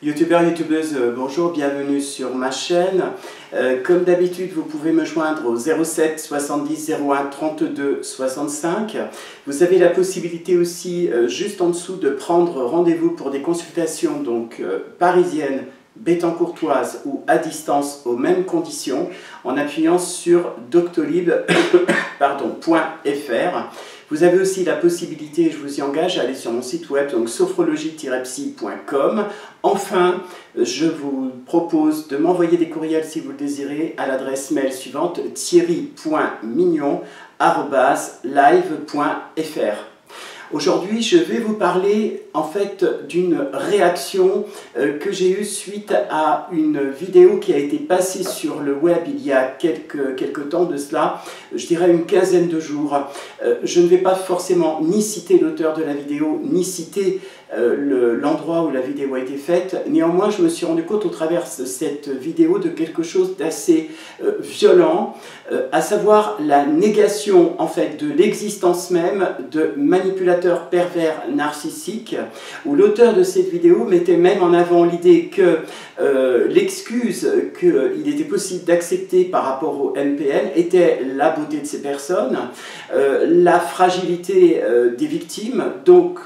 Youtubeurs, youtubeuses, bonjour, bienvenue sur ma chaîne. Comme d'habitude, vous pouvez me joindre au 07 70 01 32 65. Vous avez la possibilité aussi, juste en dessous, de prendre rendez-vous pour des consultations parisiennes, béthencourtoises ou à distance aux mêmes conditions, en appuyant sur doctolib.fr. Vous avez aussi la possibilité, je vous y engage, à aller sur mon site web, donc sophrologie-psy.com. Enfin, je vous propose de m'envoyer des courriels si vous le désirez à l'adresse mail suivante thierry.mignon@live.fr. Aujourd'hui, je vais vous parler en fait d'une réaction que j'ai eue suite à une vidéo qui a été passée sur le web il y a quelques temps de cela, je dirais une quinzaine de jours. Je ne vais pas forcément ni citer l'auteur de la vidéo, ni citer l'endroit où la vidéo a été faite. Néanmoins, je me suis rendu compte au travers de cette vidéo de quelque chose d'assez violent, à savoir la négation en fait de l'existence même de manipulateurs pervers narcissiques, où l'auteur de cette vidéo mettait même en avant l'idée que l'excuse qu'il était possible d'accepter par rapport au MPN était la beauté de ces personnes, la fragilité des victimes, donc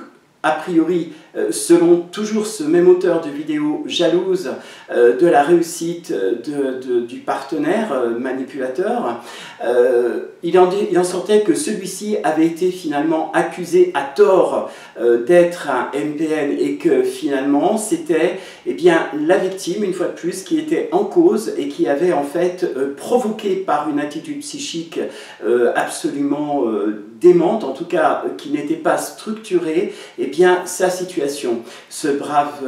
a priori, selon toujours ce même auteur de vidéo, jalouse de la réussite du partenaire manipulateur, il en sortait que celui-ci avait été finalement accusé à tort d'être un MPN et que finalement c'était la victime, une fois de plus, qui était en cause et qui avait en fait provoqué par une attitude psychique absolument démente, en tout cas qui n'était pas structurée, sa situation. Ce brave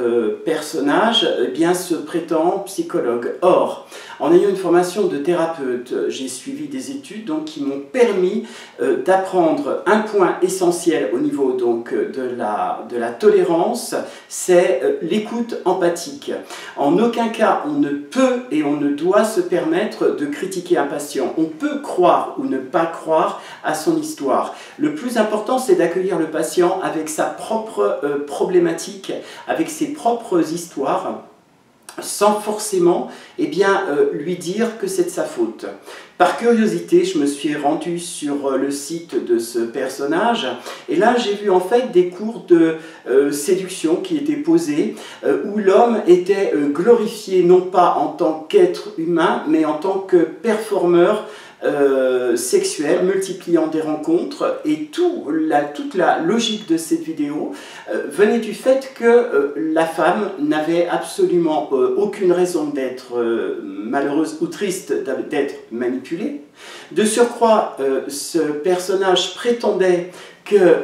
personnage se prétend psychologue. Or, en ayant une formation de thérapeute, j'ai suivi des études qui m'ont permis d'apprendre un point essentiel au niveau de la tolérance, c'est l'écoute empathique. En aucun cas on ne peut et on ne doit se permettre de critiquer un patient. On peut croire ou ne pas croire à son histoire. Le plus important, c'est d'accueillir le patient avec sa propre problématique, avec ses propres histoires, sans forcément lui dire que c'est de sa faute. Par curiosité, je me suis rendu sur le site de ce personnage et là j'ai vu en fait des cours de séduction qui étaient posés où l'homme était glorifié non pas en tant qu'être humain mais en tant que performeur sexuel, multipliant des rencontres, et toute la logique de cette vidéo venait du fait que la femme n'avait absolument aucune raison d'être malheureuse ou triste d'être manipulée. De surcroît, ce personnage prétendait que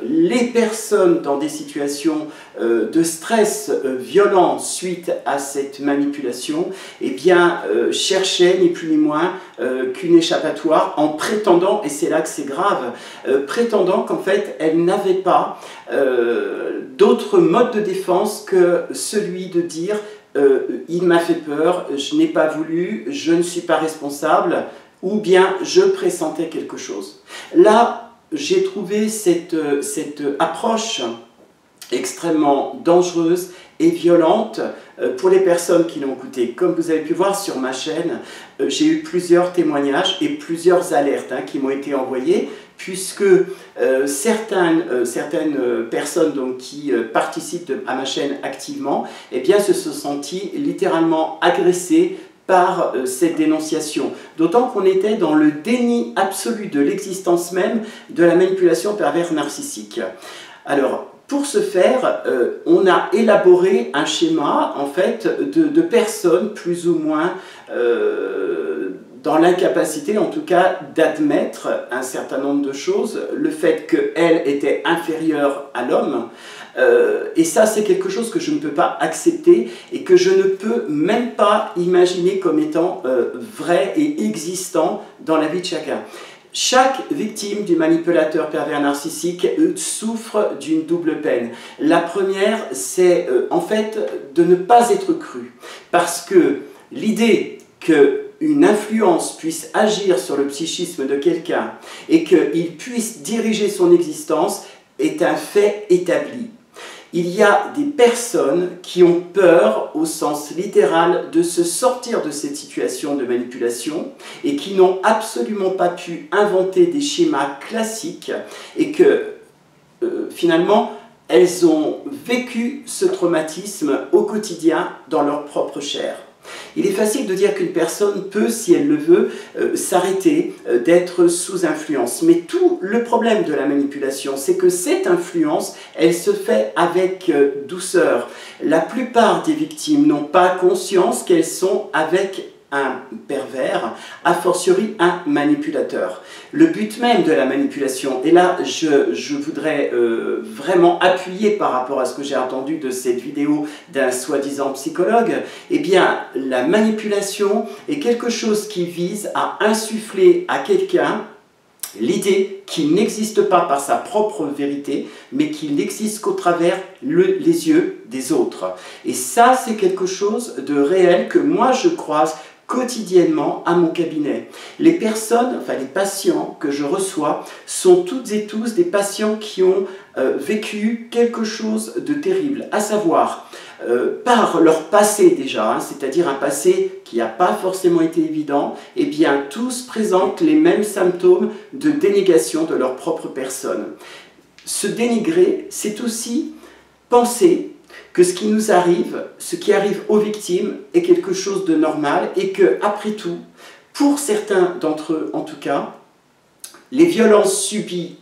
les personnes dans des situations de stress violent suite à cette manipulation cherchaient ni plus ni moins qu'une échappatoire en prétendant, et c'est là que c'est grave, prétendant qu'en fait elles n'avaient pas d'autre mode de défense que celui de dire il m'a fait peur, je n'ai pas voulu, je ne suis pas responsable, ou bien je pressentais quelque chose. Là, j'ai trouvé cette approche extrêmement dangereuse et violente pour les personnes qui l'ont écouté. Comme vous avez pu voir sur ma chaîne, j'ai eu plusieurs témoignages et plusieurs alertes qui m'ont été envoyées, puisque certaines personnes qui participent à ma chaîne activement se sont senties littéralement agressées par cette dénonciation, d'autant qu'on était dans le déni absolu de l'existence même de la manipulation perverse narcissique. Alors, pour ce faire, on a élaboré un schéma en fait de personnes plus ou moins dans l'incapacité en tout cas d'admettre un certain nombre de choses, le fait qu'elle était inférieure à l'homme, et ça c'est quelque chose que je ne peux pas accepter et que je ne peux même pas imaginer comme étant vrai et existant dans la vie de chacun. Chaque victime du manipulateur pervers narcissique souffre d'une double peine. La première, c'est en fait de ne pas être cru, parce que l'idée qu'une influence puisse agir sur le psychisme de quelqu'un et qu'il puisse diriger son existence est un fait établi. Il y a des personnes qui ont peur, au sens littéral, de se sortir de cette situation de manipulation et qui n'ont absolument pas pu inventer des schémas classiques et que, finalement, elles ont vécu ce traumatisme au quotidien dans leur propre chair. Il est facile de dire qu'une personne peut, si elle le veut, s'arrêter d'être sous influence. Mais tout le problème de la manipulation, c'est que cette influence, elle se fait avec douceur. La plupart des victimes n'ont pas conscience qu'elles sont avec un pervers, a fortiori un manipulateur. Le but même de la manipulation, et là je voudrais vraiment appuyer par rapport à ce que j'ai entendu de cette vidéo d'un soi-disant psychologue, eh bien la manipulation est quelque chose qui vise à insuffler à quelqu'un l'idée qu'il n'existe pas par sa propre vérité, mais qu'il n'existe qu'au travers les yeux des autres. Et ça, c'est quelque chose de réel que moi je croise quotidiennement à mon cabinet. Les personnes, enfin les patients que je reçois sont toutes et tous des patients qui ont vécu quelque chose de terrible, à savoir par leur passé déjà, hein, c'est-à-dire un passé qui n'a pas forcément été évident, eh bien tous présentent les mêmes symptômes de dénégation de leur propre personne. Se dénigrer, c'est aussi penser que ce qui nous arrive, ce qui arrive aux victimes est quelque chose de normal et que, après tout, pour certains d'entre eux en tout cas, les violences subies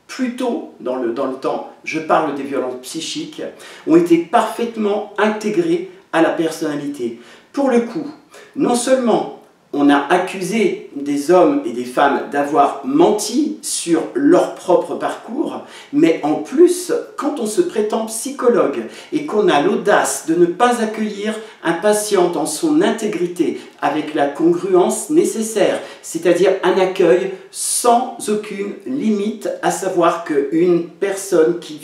plus tôt dans le temps, je parle des violences psychiques, ont été parfaitement intégrées à la personnalité. Pour le coup, non seulement on a accusé des hommes et des femmes d'avoir menti sur leur propre parcours, mais en plus, quand on se prétend psychologue et qu'on a l'audace de ne pas accueillir un patient dans son intégrité avec la congruence nécessaire, c'est-à-dire un accueil sans aucune limite, à savoir qu'une personne qui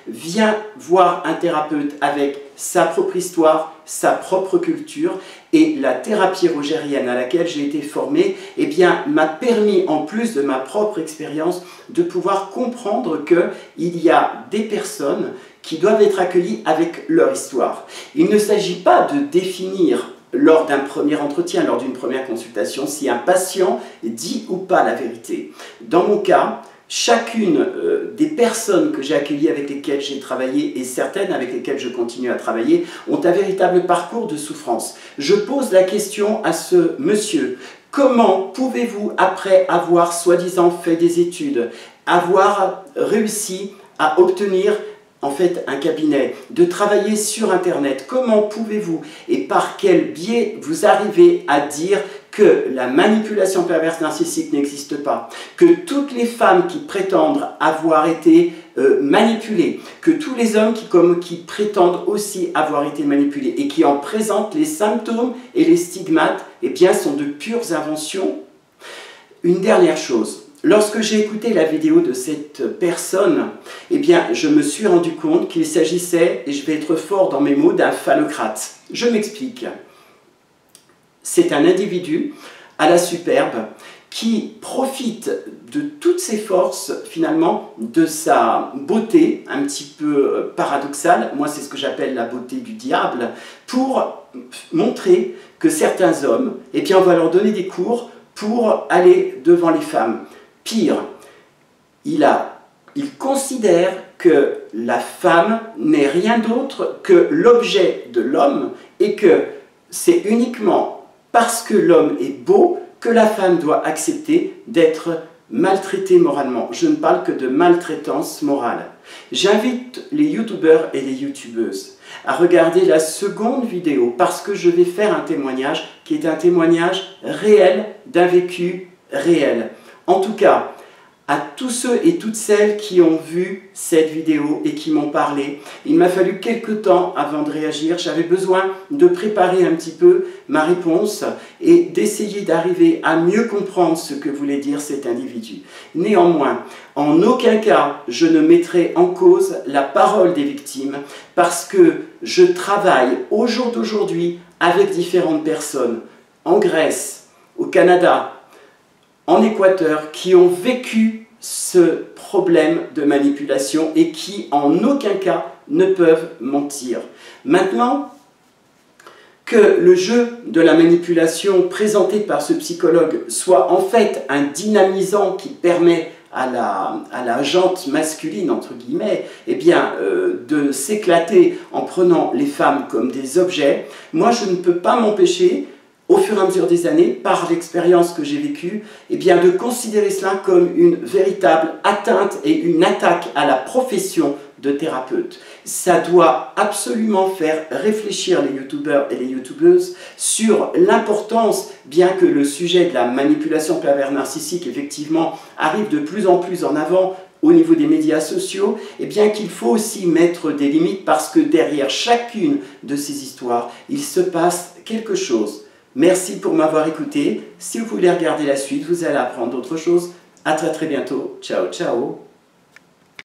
vient voir un thérapeute avec sa propre histoire, sa propre culture, et la thérapie rogérienne à laquelle j'ai été formé, eh bien, m'a permis, en plus de ma propre expérience, de pouvoir comprendre qu'il y a des personnes qui doivent être accueillies avec leur histoire. Il ne s'agit pas de définir lors d'un premier entretien, lors d'une première consultation, si un patient dit ou pas la vérité. Dans mon cas, chacune des personnes que j'ai accueillies, avec lesquelles j'ai travaillé, et certaines avec lesquelles je continue à travailler, ont un véritable parcours de souffrance. Je pose la question à ce monsieur: comment pouvez-vous, après avoir soi-disant fait des études, avoir réussi à obtenir en fait un cabinet, de travailler sur Internet, comment pouvez-vous et par quel biais vous arrivez à dire que la manipulation perverse narcissique n'existe pas, que toutes les femmes qui prétendent avoir été manipulées, que tous les hommes qui prétendent aussi avoir été manipulés et qui en présentent les symptômes et les stigmates, eh bien, sont de pures inventions. Une dernière chose. Lorsque j'ai écouté la vidéo de cette personne, eh bien, je me suis rendu compte qu'il s'agissait, et je vais être fort dans mes mots, d'un phallocrate. Je m'explique. C'est un individu à la superbe qui profite de toutes ses forces, finalement, de sa beauté, un petit peu paradoxale, moi c'est ce que j'appelle la beauté du diable, pour montrer que certains hommes, eh bien, on va leur donner des cours pour aller devant les femmes. Pire, il considère que la femme n'est rien d'autre que l'objet de l'homme et que c'est uniquement parce que l'homme est beau que la femme doit accepter d'être maltraitée moralement. Je ne parle que de maltraitance morale. J'invite les youtubeurs et les youtubeuses à regarder la seconde vidéo parce que je vais faire un témoignage qui est un témoignage réel d'un vécu réel. En tout cas, à tous ceux et toutes celles qui ont vu cette vidéo et qui m'ont parlé, il m'a fallu quelques temps avant de réagir. J'avais besoin de préparer un petit peu ma réponse et d'essayer d'arriver à mieux comprendre ce que voulait dire cet individu. Néanmoins, en aucun cas, je ne mettrai en cause la parole des victimes parce que je travaille au jour d'aujourd'hui avec différentes personnes en Grèce, au Canada, en Équateur, qui ont vécu ce problème de manipulation et qui en aucun cas ne peuvent mentir. Maintenant, que le jeu de la manipulation présenté par ce psychologue soit en fait un dynamisant qui permet à la jante masculine, entre guillemets, eh bien, de s'éclater en prenant les femmes comme des objets, moi je ne peux pas m'empêcher, au fur et à mesure des années, par l'expérience que j'ai vécue, eh bien, de considérer cela comme une véritable atteinte et une attaque à la profession de thérapeute. Ça doit absolument faire réfléchir les youtubeurs et les youtubeuses sur l'importance, bien que le sujet de la manipulation pervers narcissique, effectivement, arrive de plus en plus en avant au niveau des médias sociaux, et bien qu'il faut aussi mettre des limites parce que derrière chacune de ces histoires, il se passe quelque chose. Merci pour m'avoir écouté. Si vous voulez regarder la suite, vous allez apprendre d'autres choses. À très bientôt. Ciao, ciao.